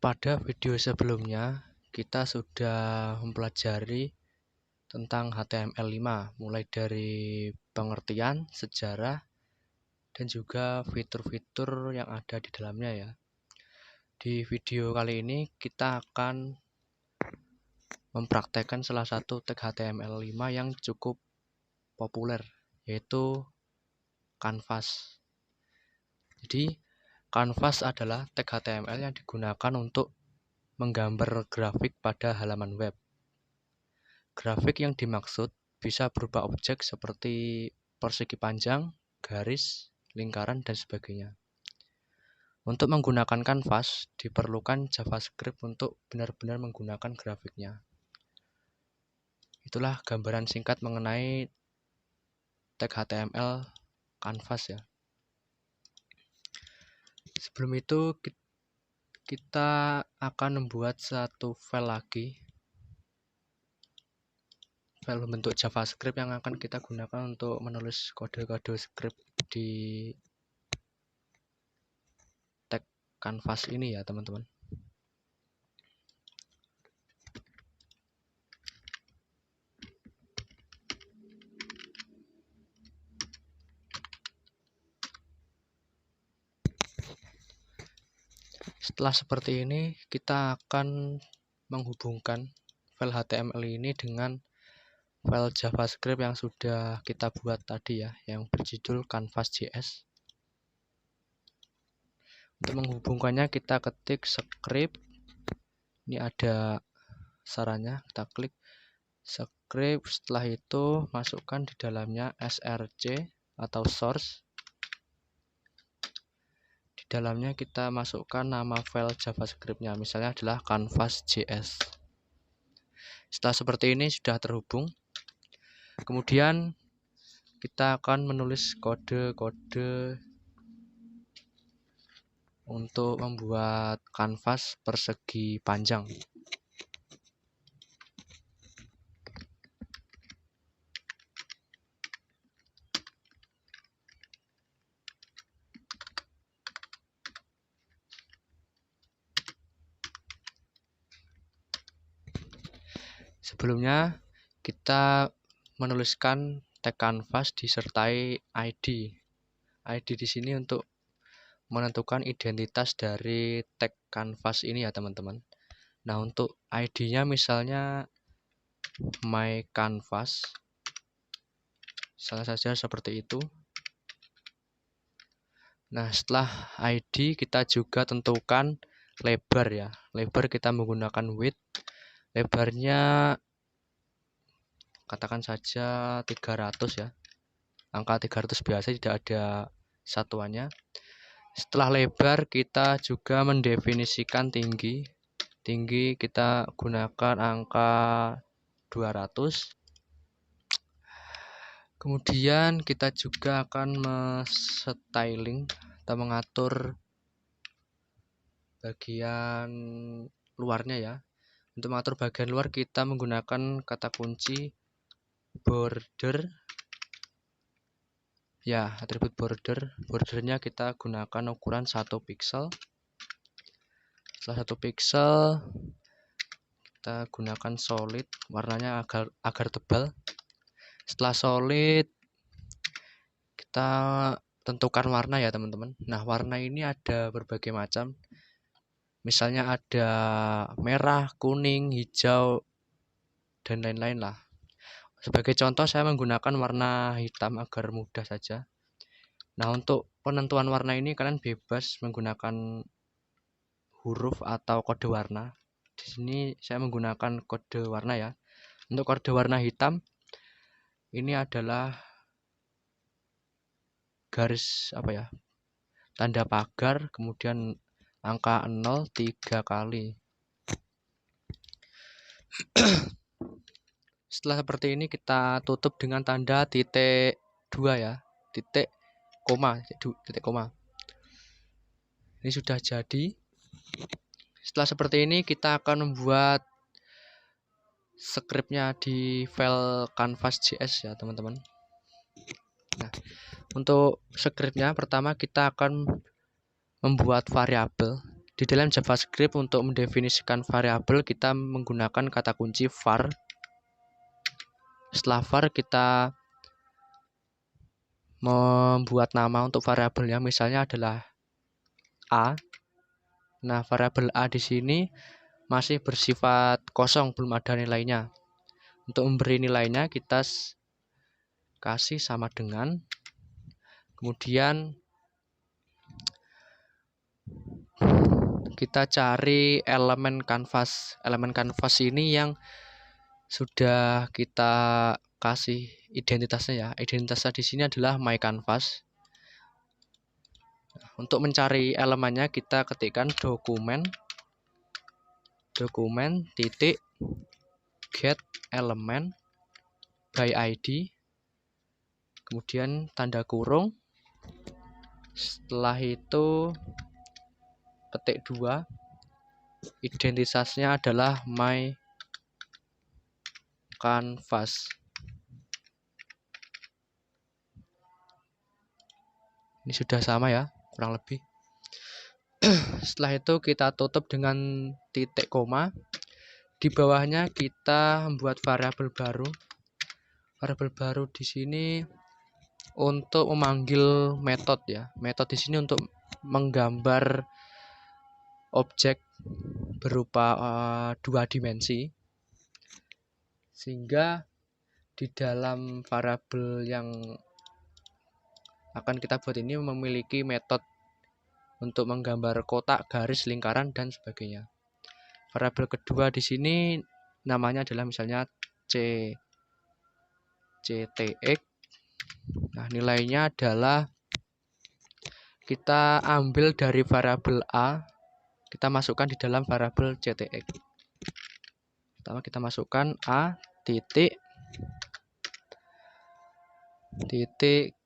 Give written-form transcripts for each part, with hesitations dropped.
Pada video sebelumnya, kita sudah mempelajari tentang HTML5, mulai dari pengertian, sejarah, dan juga fitur-fitur yang ada di dalamnya ya. Di video kali ini kita akan mempraktekkan salah satu tag HTML5 yang cukup populer, yaitu Canvas. Jadi, Canvas adalah tag HTML yang digunakan untuk menggambar grafik pada halaman web. Grafik yang dimaksud bisa berupa objek seperti persegi panjang, garis, lingkaran, dan sebagainya. Untuk menggunakan Canvas, diperlukan JavaScript untuk benar-benar menggunakan grafiknya. Itulah gambaran singkat mengenai tag HTML Canvas ya. Sebelum itu, kita akan membuat satu file lagi, file bentuk JavaScript yang akan kita gunakan untuk menulis kode-kode script di tag Canvas ini ya teman-teman. Setelah seperti ini, kita akan menghubungkan file HTML ini dengan file JavaScript yang sudah kita buat tadi ya, yang berjudul Canvas.js. Untuk menghubungkannya kita ketik script. Ini ada sarannya, kita klik script. Setelah itu masukkan di dalamnya src atau source. Di dalamnya kita masukkan nama file JavaScript-nya, misalnya adalah Canvas.js. Setelah seperti ini sudah terhubung. Kemudian kita akan menulis kode-kode untuk membuat kanvas persegi panjang. Sebelumnya kita menuliskan tag canvas disertai ID. ID di sini untuk menentukan identitas dari tag canvas ini ya teman-teman. Nah, untuk ID-nya misalnya my canvas, salah saja seperti itu. Nah, setelah ID kita juga tentukan lebar ya. Lebar kita menggunakan width. Lebarnya katakan saja 300 ya. Angka 300 biasa, tidak ada satuannya. Setelah lebar kita juga mendefinisikan tinggi. Tinggi kita gunakan angka 200. Kemudian kita juga akan styling atau mengatur bagian luarnya ya. Untuk mengatur bagian luar kita menggunakan kata kunci border. Ya, atribut border. Bordernya kita gunakan ukuran 1 pixel. Setelah 1 pixel kita gunakan solid, warnanya agar tebal. Setelah solid kita tentukan warna ya teman-teman. Nah, warna ini ada berbagai macam. Misalnya ada merah, kuning, hijau, dan lain-lain lah. Sebagai contoh saya menggunakan warna hitam agar mudah saja. Nah, untuk penentuan warna ini kalian bebas menggunakan huruf atau kode warna. Di sini saya menggunakan kode warna ya. Untuk kode warna hitam ini adalah garis tanda pagar, kemudian angka 0 3 kali. Setelah seperti ini kita tutup dengan tanda titik 2 ya, titik koma. Ini sudah jadi. Setelah seperti ini kita akan membuat scriptnya di file Canvas.js ya teman-teman. Nah, untuk scriptnya pertama kita akan membuat variabel. Di dalam JavaScript untuk mendefinisikan variabel kita menggunakan kata kunci var. Setelah var kita membuat nama untuk variabelnya, misalnya adalah A. Nah, variabel A di sini masih bersifat kosong, belum ada nilainya. Untuk memberi nilainya kita kasih sama dengan, kemudian kita cari elemen canvas. Elemen canvas ini yang sudah kita kasih identitasnya ya. Identitasnya di sini adalah my canvas. Untuk mencari elemennya kita ketikkan dokumen titik get element by ID, kemudian tanda kurung. Setelah itu ketik 2, identitasnya adalah my canvas. Ini sudah sama ya, kurang lebih. Setelah itu kita tutup dengan titik koma. Di bawahnya kita membuat variabel baru. Variabel baru di sini untuk memanggil metode ya. Metode di sini untuk menggambar objek berupa 2 dimensi. Sehingga di dalam variabel yang akan kita buat ini memiliki metode untuk menggambar kotak, garis, lingkaran, dan sebagainya. Variabel kedua di sini namanya adalah misalnya ctx. Nah, nilainya adalah kita ambil dari variabel A, kita masukkan di dalam variabel ctx. Pertama kita masukkan A titik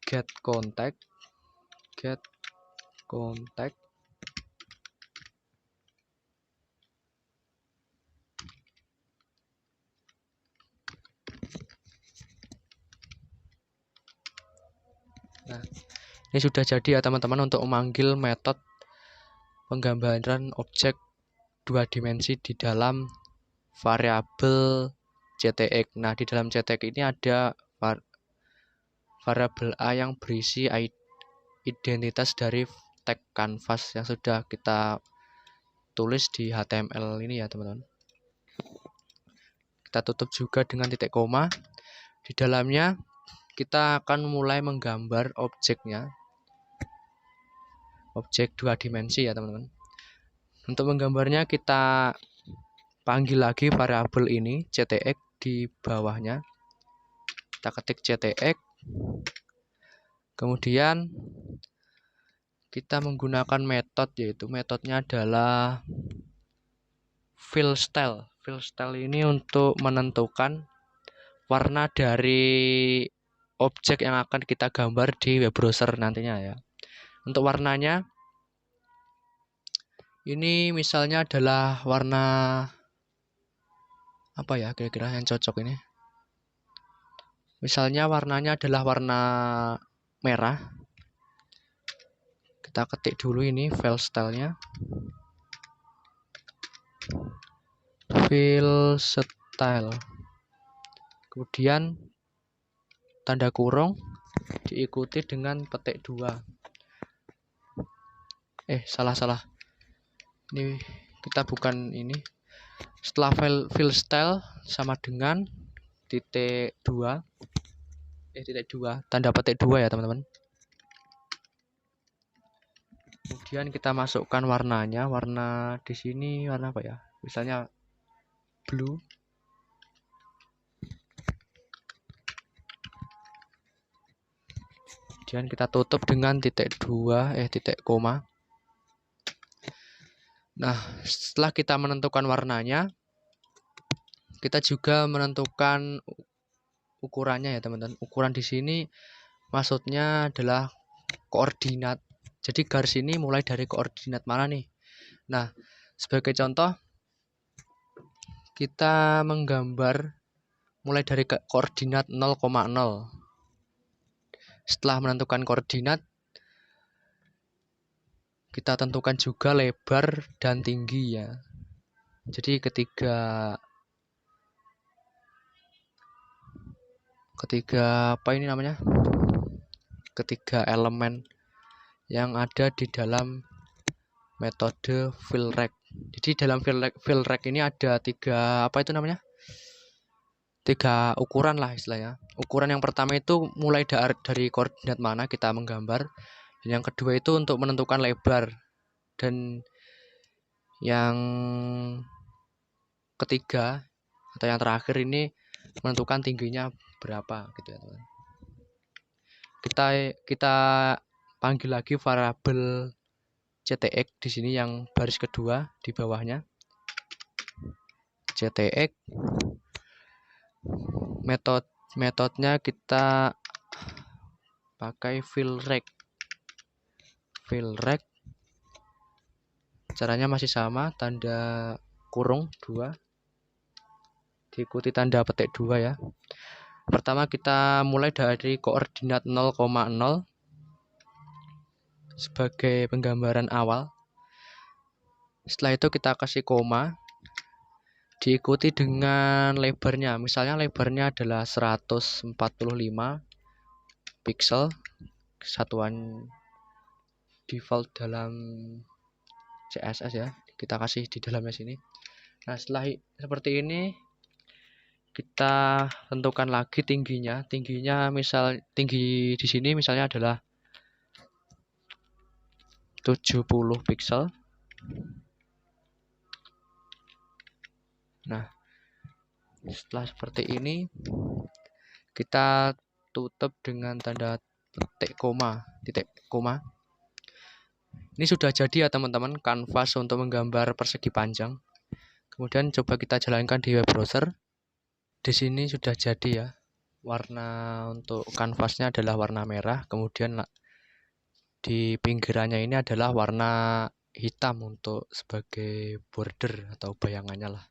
get contact. Nah, ini sudah jadi ya teman-teman untuk memanggil metode penggambaran objek 2 dimensi di dalam variabel ctx. Nah, di dalam ctx ini ada variabel A yang berisi identitas dari tag canvas yang sudah kita tulis di HTML ini ya teman-teman. Kita tutup juga dengan titik koma. Di dalamnya kita akan mulai menggambar objeknya, objek 2 dimensi ya teman-teman. Untuk menggambarnya kita panggil lagi variabel ini ctx di bawahnya. Kita ketik ctx, kemudian kita menggunakan metode, yaitu metodenya adalah fill style. Fill style ini untuk menentukan warna dari objek yang akan kita gambar di web browser nantinya ya. Untuk warnanya ini misalnya adalah warna apa ya kira-kira yang cocok ini. Misalnya warnanya adalah warna merah. Kita ketik dulu ini fill style-nya. Fill style. Kemudian tanda kurung diikuti dengan petik 2. Salah. Ini kita bukan ini. Setelah fill style sama dengan titik 2. Tanda petik 2 ya teman-teman. Kemudian kita masukkan warnanya. Warna di sini warna apa ya? Misalnya blue. Kemudian kita tutup dengan titik koma. Nah, setelah kita menentukan warnanya, kita juga menentukan ukurannya ya teman-teman. Ukuran di sini maksudnya adalah koordinat. Jadi garis ini mulai dari koordinat mana nih? Nah, sebagai contoh kita menggambar mulai dari koordinat 0,0. Setelah menentukan koordinat, kita tentukan juga lebar dan tinggi ya. Jadi ketiga elemen yang ada di dalam metode fill rect. Jadi dalam fill rect ini ada tiga ukuran lah istilahnya. Ukuran yang pertama itu mulai dari koordinat mana kita menggambar. Dan yang kedua itu untuk menentukan lebar. Dan yang ketiga atau yang terakhir ini menentukan tingginya berapa gitu ya teman. Kita panggil lagi variabel CTX di sini yang baris kedua di bawahnya. CTX metodenya kita pakai fill rect. Caranya masih sama, tanda kurung 2 diikuti tanda petik 2 ya. Pertama kita mulai dari koordinat 0,0 sebagai penggambaran awal. Setelah itu kita kasih koma, diikuti dengan lebarnya. Misalnya lebarnya adalah 145 pixel, satuan default dalam CSS ya. Kita kasih di dalamnya sini. Nah, setelah seperti ini kita tentukan lagi tingginya. Tinggi di sini misalnya adalah 70 pixel. Nah, setelah seperti ini kita tutup dengan tanda titik koma. Ini sudah jadi ya teman-teman, kanvas untuk menggambar persegi panjang. Kemudian coba kita jalankan di web browser. Di sini sudah jadi ya. Warna untuk kanvasnya adalah warna merah, kemudian di pinggirannya ini adalah warna hitam untuk sebagai border atau bayangannya lah.